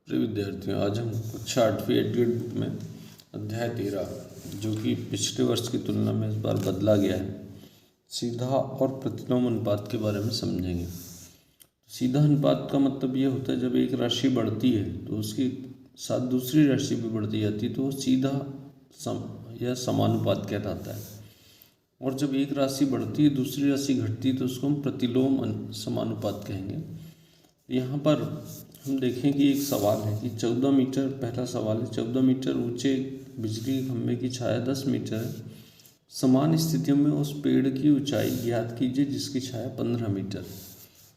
प्रिय विद्यार्थियों, आज हम कक्षा 8वीं एडग्रेड बुक में अध्याय 13, जो कि पिछले वर्ष की तुलना में इस बार बदला गया है, सीधा और प्रतिलोम अनुपात के बारे में समझेंगे। सीधा अनुपात का मतलब ये होता है जब एक राशि बढ़ती है तो उसके साथ दूसरी राशि भी बढ़ती जाती है तो वो सीधा या समानुपात कहलाता है। और जब एक राशि बढ़ती है दूसरी राशि घटती है तो उसको हम प्रतिलोम समानुपात कहेंगे। यहाँ पर हम देखें कि एक सवाल है कि 14 मीटर, पहला सवाल है 14 मीटर ऊंचे बिजली के खंभे की छाया 10 मीटर है। समान स्थितियों में उस पेड़ की ऊंचाई ज्ञात कीजिए जिसकी छाया 15 मीटर।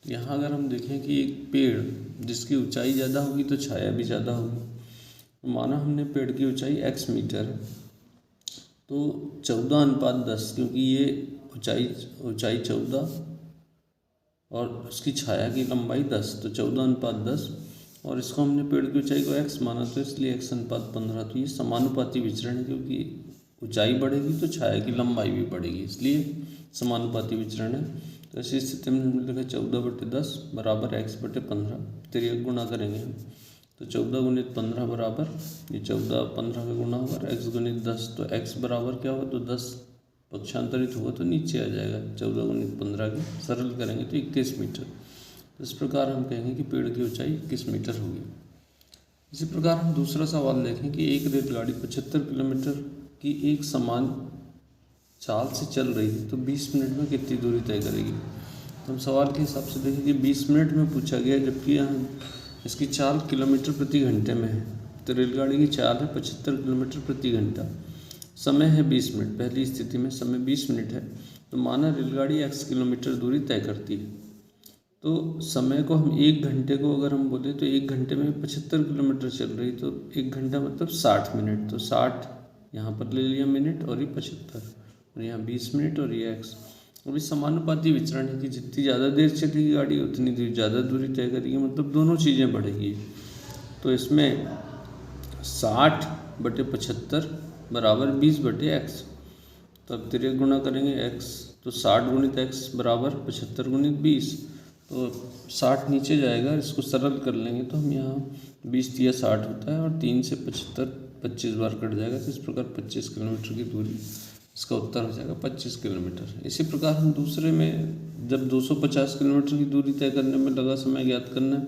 यहाँ अगर हम देखें कि एक पेड़ जिसकी ऊंचाई ज़्यादा होगी तो छाया भी ज़्यादा होगी। माना हमने पेड़ की ऊंचाई x मीटर है तो 14:10, क्योंकि ये ऊंचाई 14 और उसकी छाया की लंबाई 10, तो 14:10। और इसको हमने पेड़ की ऊंचाई को x माना तो इसलिए x/15। तो ये समानुपाती विचरण है, क्योंकि ऊंचाई बढ़ेगी तो छाया की लंबाई भी बढ़ेगी, इसलिए समानुपाती विचरण है। तो ऐसी स्थिति में हमने लिखा 14/10 बराबर x/15। तिर्यक गुणा करेंगे हम तो 14 × 15 बराबर, ये 14 15 का गुणा होगा, x × 10 तो x बराबर क्या होगा, तो 10 पक्षांतरित होगा तो नीचे आ जाएगा। 14 × 15 के सरल करेंगे तो 21 मीटर। तो इस प्रकार हम कहेंगे कि पेड़ की ऊंचाई 21 मीटर होगी। इसी प्रकार हम दूसरा सवाल देखें कि एक रेलगाड़ी 75 किलोमीटर की एक समान चाल से चल रही है तो 20 मिनट में कितनी दूरी तय करेगी। तो हम सवाल के हिसाब से देखें कि 20 मिनट में पूछा गया, जबकि यहाँ इसकी चाल किलोमीटर प्रति घंटे में है। तो रेलगाड़ी की चाल है 75 किलोमीटर प्रति घंटा, समय है 20 मिनट। पहली स्थिति में समय 20 मिनट है तो माना रेलगाड़ी x किलोमीटर दूरी तय करती है। तो समय को हम 1 घंटे को अगर हम बोले तो 1 घंटे में 75 किलोमीटर चल रही, तो 1 घंटा मतलब 60 मिनट। तो 60 यहाँ पर ले लिया मिनट और ये 75 और यहाँ 20 मिनट और ये x। अभी समानुपाती विचरण है कि जितनी ज़्यादा देर चलेगी गाड़ी उतनी देर ज़्यादा दूरी तय करेगी, मतलब दोनों चीज़ें बढ़ेगी। तो इसमें 60/75 बराबर 20/x। तो अब तिर्यक गुणा करेंगे x, तो 60 × x बराबर 75 × 20। तो 60 नीचे जाएगा, इसको सरल कर लेंगे तो हम यहाँ 20 × 60 होता है और 3 से 75 25 बार कट जाएगा। तो इस प्रकार 25 किलोमीटर की दूरी, इसका उत्तर हो जाएगा 25 किलोमीटर। इसी प्रकार हम दूसरे में जब 250 किलोमीटर की दूरी तय करने में लगा समय ज्ञात करना है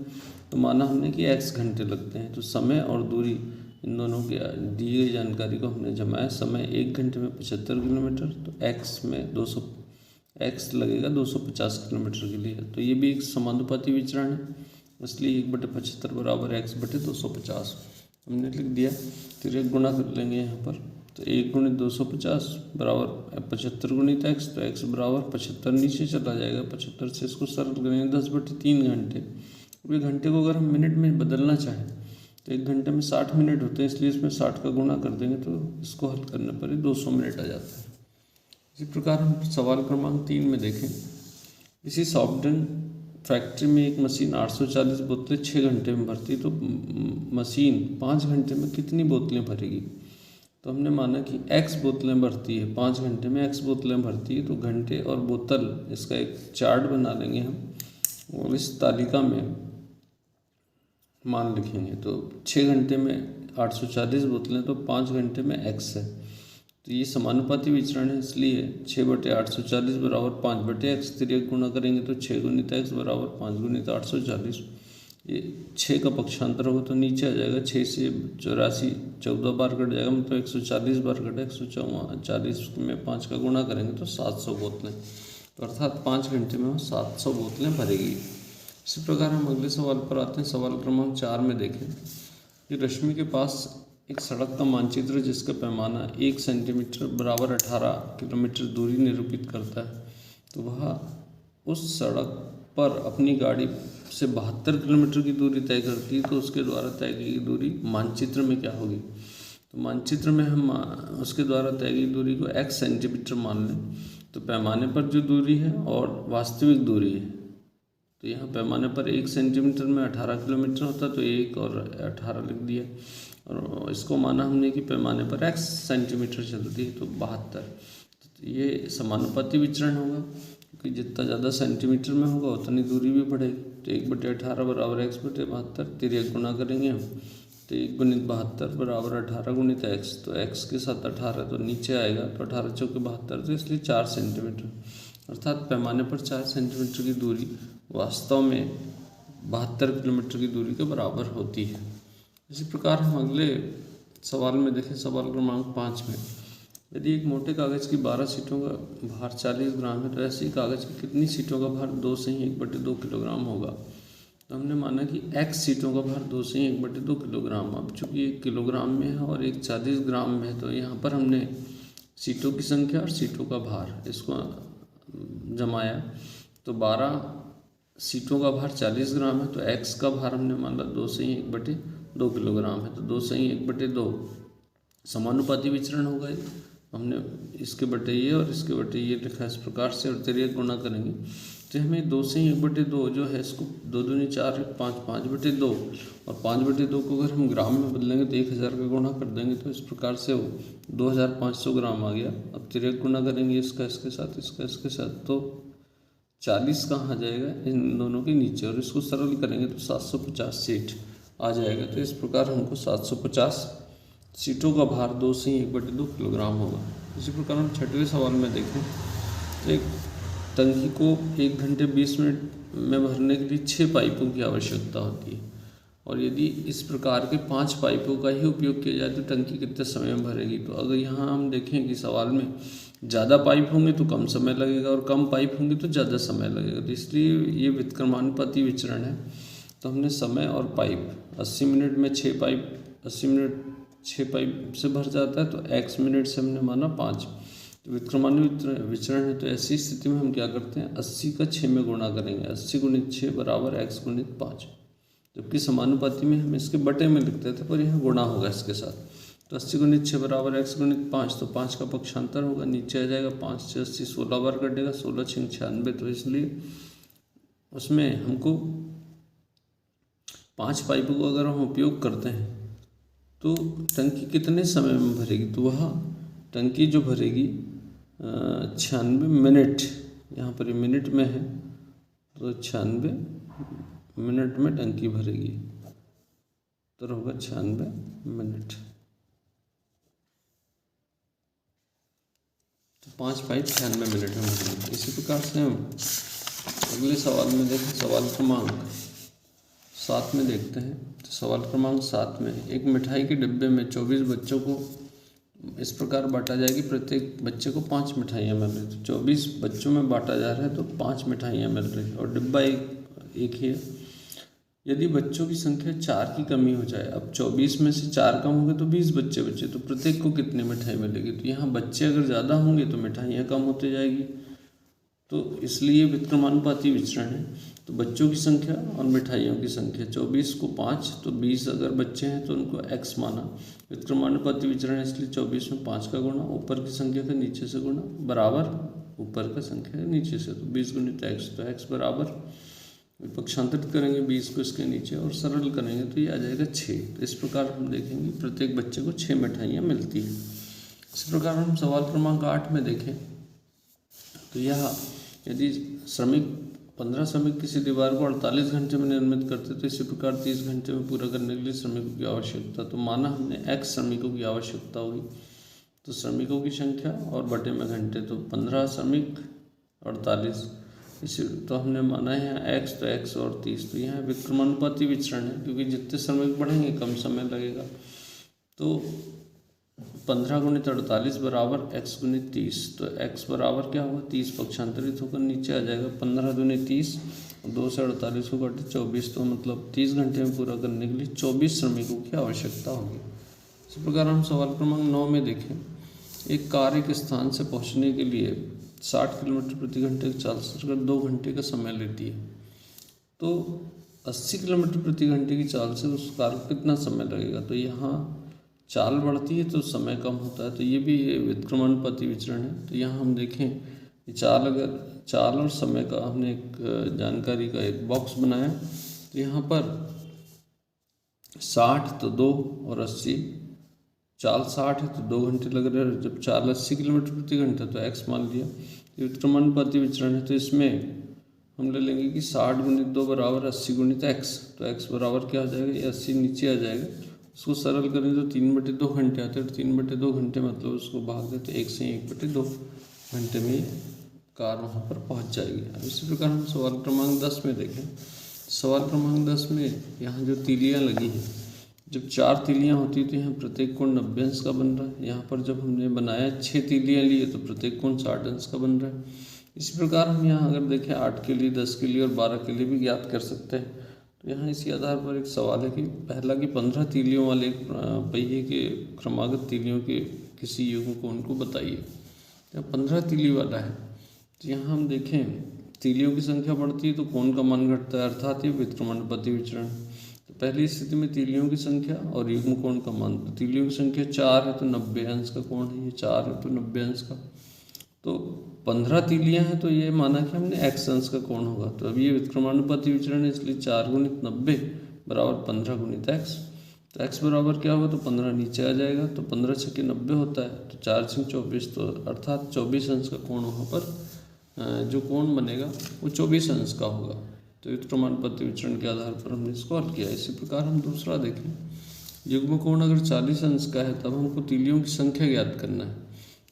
तो माना हमने कि x घंटे लगते हैं। तो समय और दूरी इन दोनों की दी गई जानकारी को हमने जमाया। समय 1 घंटे में 75 किलोमीटर, तो x में 200 x लगेगा 250 किलोमीटर के लिए। तो ये भी एक समानुपाती विचरण है, इसलिए 1/75 बराबर x/250 हमने लिख दिया। फिर एक गुणा कर लेंगे यहाँ पर, तो 1 × 250 बराबर 75 × x, तो x बराबर 75 नीचे चला जाएगा। 75 से इसको सरल करेंगे 10/3 घंटे। पूरे घंटे को अगर हम मिनट में बदलना चाहें तो 1 घंटे में 60 मिनट होते हैं, इसलिए इसमें 60 का गुणा कर देंगे तो इसको हल करने पर ही 200 मिनट आ जाता है। इसी प्रकार हम सवाल क्रमांक 3 में देखें, इसी सॉफ्ट ड्रिंक फैक्ट्री में एक मशीन 840 बोतलें 6 घंटे में भरती, तो मशीन 5 घंटे में कितनी बोतलें भरेगी। तो हमने माना कि x बोतलें भरती है, 5 घंटे में x बोतलें भरती है, तो घंटे और बोतल इसका एक चार्ट बना लेंगे हम और इस तालिका में मान लिखेंगे। तो 6 घंटे में 840 बोतलें, तो 5 घंटे में x है। तो ये समानुपाती विचरण है, इसलिए 6/840 बराबर 5/x। तिर्यक गुणा करेंगे तो 6 × x बराबर 5 × 840। ये 6 का पक्षांतर होगा तो नीचे आ जाएगा। 6 से 84 14 बार कट जाएगा, मतलब 140 बार कटे। 140 में 5 का गुणा करेंगे तो 700 बोतलें, तो अर्थात 5 घंटे में 700 बोतलें भरेगी। इसी प्रकार हम अगले सवाल पर आते हैं। सवाल क्रमांक 4 में देखें कि रश्मि के पास एक सड़क का मानचित्र जिसका पैमाना 1 सेंटीमीटर बराबर 18 किलोमीटर दूरी निरूपित करता है। तो वह उस सड़क पर अपनी गाड़ी से 72 किलोमीटर की दूरी तय करती है, तो उसके द्वारा तय की दूरी मानचित्र में क्या होगी। तो मानचित्र में हम उसके द्वारा तय की दूरी को x सेंटीमीटर मान लें। तो पैमाने पर जो दूरी है और वास्तविक दूरी है, तो यहाँ पैमाने पर 1 सेंटीमीटर में 18 किलोमीटर होता, तो 1 और 18 लिख दिया। और इसको माना हमने कि पैमाने पर x सेंटीमीटर चलती है, तो 72। तो ये समानुपाती विचरण होगा, क्योंकि जितना ज़्यादा सेंटीमीटर में होगा उतनी दूरी भी बढ़ेगी। तो 1/18 बराबर x/72, तिर्यक गुणा करेंगे हम, तो 1 गुणित 72 बराबर 18 गुणित x, तो x के साथ 18 तो नीचे आएगा, तो 18 चौके 72, तो इसलिए 4 सेंटीमीटर, अर्थात पैमाने पर 4 सेंटीमीटर की दूरी वास्तव में 72 किलोमीटर की दूरी के बराबर होती है। इसी प्रकार हम अगले सवाल में देखें, सवाल क्रमांक 5 में, यदि एक मोटे कागज़ की 12 सीटों का भार 40 ग्राम है तो ऐसी कागज़ की कितनी सीटों का भार 2 से ही 1/2 किलोग्राम होगा। तो हमने माना कि x सीटों का भार 2 से ही 1/2 किलोग्राम। अब चूँकि 1 किलोग्राम में है और एक 40 ग्राम में है, तो यहाँ पर हमने सीटों की संख्या और सीटों का भार इसको जमाया, तो 12 सीटों का भार 40 ग्राम है, तो x का भार हमने माना 2 से ही 1/2 किलोग्राम है, तो 2 से ही 1/2 समानुपाती विचरण होगा। हमने इसके बटे ये और इसके बटे ये लिखा इस प्रकार से, और तिर्यक गुणा करेंगे तो हमें 2 से ही 1/2 जो है इसको 2 दूनी 4 5 5/2, और 5/2 को अगर हम ग्राम में बदलेंगे तो 1000 का गुणा कर देंगे, तो इस प्रकार से वो 2500 ग्राम आ गया। अब तिर्यक गुणा करेंगे इसका इसके साथ, इसका इसके साथ, तो 40 कहाँ आ जाएगा इन दोनों के नीचे, और इसको सरल करेंगे तो 750 सीट आ जाएगा। तो इस प्रकार हमको 750 सीटों का भार 2 से ही 1/2 किलोग्राम होगा। इसी प्रकार हम 6वें सवाल में देखें तो एक टंकी को 1 घंटे 20 मिनट में भरने के लिए 6 पाइपों की आवश्यकता होती है, और यदि इस प्रकार के 5 पाइपों का ही उपयोग किया जाए तो टंकी कितने समय में भरेगी। तो अगर यहाँ हम देखें कि सवाल में ज़्यादा पाइप होंगे तो कम समय लगेगा और कम पाइप होंगे तो ज़्यादा समय लगेगा, तो इसलिए ये व्युत्क्रमानुपाती विचरण है। तो हमने समय और पाइप 80 मिनट में 6 पाइप 80 मिनट 6 पाइप से भर जाता है, तो x मिनट से हमने माना 5, तो व्युत्क्रमानुपाती विचरण है। तो ऐसी स्थिति में हम क्या करते हैं, 80 का 6 में गुणा करेंगे, 80 गुणित 6 बराबर x गुणित 5, जबकि समानुपाती में हम इसके बटे में लिखते थे पर यहाँ गुणा होगा इसके साथ। तो 80 गुणित 6 बराबर x गुणित 5, तो 5 का पक्षांतर होगा, नीचे आ जाएगा, 5 से 80 16 बार कटेगा, 16 6 96, तो इसलिए उसमें हमको 5 पाइपों को अगर हम उपयोग करते हैं तो टंकी कितने समय में भरेगी, तो वह टंकी जो भरेगी 96 मिनट, यहाँ पर मिनट में है तो 96 मिनट में टंकी भरेगी, तो होगा 96 मिनट। तो 5 पाइप 96 मिनट में भरेगी। इसी प्रकार से हम अगले सवाल में देखें, सवाल क्रमांक 7 में देखते हैं। तो सवाल क्रमांक 7 में एक मिठाई के डिब्बे में 24 बच्चों को इस प्रकार बांटा जाएगी, प्रत्येक बच्चे को 5 मिठाइयाँ मिल रही। तो 24 बच्चों में बांटा जा रहा है तो 5 मिठाइयाँ मिल रही और डिब्बा एक ही है। यदि बच्चों की संख्या 4 की कमी हो जाए, अब 24 में से 4 कम हो गए तो 20 बच्चे बचे, तो प्रत्येक को कितनी मिठाई मिलेगी। तो यहाँ बच्चे अगर ज़्यादा होंगे तो मिठाइयाँ कम होती जाएगी, तो इसलिए व्युत्क्रमानुपाती विचरण है। तो बच्चों की संख्या और मिठाइयों की संख्या 24 को 5, तो 20 अगर बच्चे हैं तो उनको x माना। व्युत्क्रमानुपाती विचरण है इसलिए 24 में 5 का गुणा, ऊपर की संख्या का नीचे से गुणा, बराबर ऊपर का संख्या का नीचे से, तो 20 गुणित x, तो x बराबर पक्षांतरित करेंगे 20 को इसके नीचे और सरल करेंगे तो ये आ जाएगा 6। तो इस प्रकार हम देखेंगे प्रत्येक बच्चे को 6 मिठाइयाँ मिलती हैं। इसी प्रकार हम सवाल क्रमांक 8 में देखें तो यह यदि 15 श्रमिक किसी दीवार को 48 घंटे में निर्मित करते तो इसी प्रकार 30 घंटे में पूरा करने के लिए श्रमिकों की आवश्यकता, तो माना हमने x श्रमिकों की आवश्यकता होगी, तो श्रमिकों की संख्या और बटे में घंटे, तो 15 श्रमिक 48, इसी तो हमने माना है यहाँ x, तो x और 30, तो यहाँ व्युत्क्रमानुपाती विचरण है क्योंकि जितने श्रमिक बढ़ेंगे कम समय लगेगा। तो 15 गुणित 48 बराबर x गुणित 30, तो x बराबर क्या होगा 30 पक्षांतरित होकर नीचे आ जाएगा, 15 दूनी 30 और 2 से 48 को काटे 24, तो मतलब 30 घंटे में पूरा करने के लिए 24 श्रमिकों की आवश्यकता होगी। इसी प्रकार हम सवाल क्रमांक 9 में देखें, एक कार एक स्थान से पहुंचने के लिए 60 किलोमीटर प्रति घंटे की चाल से 2 घंटे का समय लेती है, तो 80 किलोमीटर प्रति घंटे की चाल से उस कार को कितना समय लगेगा। तो यहाँ चाल बढ़ती है तो समय कम होता है, तो ये भी व्युत्क्रमानुपाती विचरण है। तो यहाँ हम देखें कि चाल और समय का हमने एक जानकारी का एक बॉक्स बनाया, तो यहाँ पर 60 तो 2 और 80, चाल 60 है तो 2 घंटे लग रहे हैं, जब चाल 80 किलोमीटर प्रति घंटा तो x मान लिया। व्युत्क्रमानुपाती विचरण है तो इसमें हम ले लेंगे कि 60 गुणित 2 बराबर 80 गुणित x। तो x बराबर क्या आ जाएगा, ये 80 नीचे आ जाएगा। उसको सरल करें तो 3/2 घंटे आते हैं। तो 3/2 घंटे मतलब उसको भाग देते 1 से 1/2 घंटे में कार वहाँ पर पहुँच जाएगी। अब इसी प्रकार हम सवाल क्रमांक 10 में देखें। सवाल क्रमांक 10 में यहाँ जो तीलियाँ लगी हैं, जब 4 तीलियाँ होती तो यहाँ प्रत्येक कोण 90 अंश का बन रहा है। यहाँ पर जब हमने बनाया 6 तीलियाँ लिए तो प्रत्येक कोण 60 अंश का बन रहा है। इसी प्रकार हम यहाँ अगर देखें 8 के लिए, 10 के लिए और 12 के लिए भी ज्ञात कर सकते हैं। तो यहाँ इसी आधार पर एक सवाल है कि पहला कि 15 तीलियों वाले एक पहिए के क्रमागत तीलियों के किसी युग्म कोण को बताइए। तो 15 तीली वाला है, तो यहाँ हम देखें तीलियों की संख्या बढ़ती है तो कोण का मान घटता है, अर्थात ये व्युत्क्रमानुपाती विचरण। तो पहली स्थिति में तीलियों की संख्या और युग्म कोण का मान, तो तीलियों की संख्या 4 है तो 90 अंश का कोण है, ये 4 है तो 90 अंश का। तो 15 तीलियां हैं तो ये माना कि हमने x अंश का कोण होगा। तो अब ये व्युत्क्रमानुपाती विचरण है, इसलिए 4 गुणित 90 बराबर 15 गुणित x। तो x बराबर क्या होगा, तो 15 नीचे आ जाएगा। तो 15 छक्के 90 होता है, तो 4 छक्के 24, तो अर्थात 24 अंश का कोण वहाँ पर जो कोण बनेगा वो 24 अंश का होगा। तो व्युत्क्रमानुपाती विचरण के आधार पर हमने इसको हल किया। इसी प्रकार हम दूसरा देखें, युग्म कोण अगर 40 अंश का है तब हमको तीलियों की संख्या ज्ञात करना है।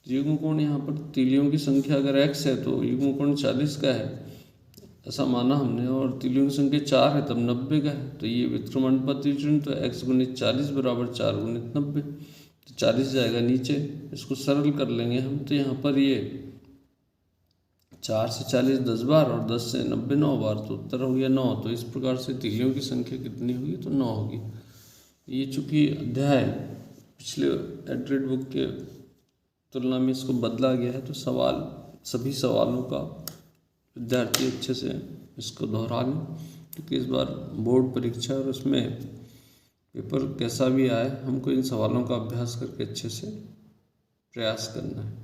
युग्म कोण यहाँ पर तीलियों की संख्या अगर x है तो युग्म कोण 40 का है ऐसा माना हमने, और तीलियों की संख्या 4 है तब 90 का है। तो ये व्युत्क्रमानुपाती विचरण, तो x गुणित 40 बराबर 4 गुणित 90। तो 40 जाएगा नीचे, इसको सरल कर लेंगे हम। तो यहाँ पर ये 4 से 40 10 बार और 10 से 90 9 बार, तो उत्तर हो गया 9। तो इस प्रकार से तीलियों की संख्या कितनी होगी, तो 9 होगी। ये चूँकि अध्याय पिछले एडरेड बुक के तुलना में इसको बदला गया है, तो सभी सवालों का विद्यार्थी अच्छे से इसको दोहरा लें, क्योंकि इस बार बोर्ड परीक्षा और उसमें पेपर कैसा भी आए, हमको इन सवालों का अभ्यास करके अच्छे से प्रयास करना है।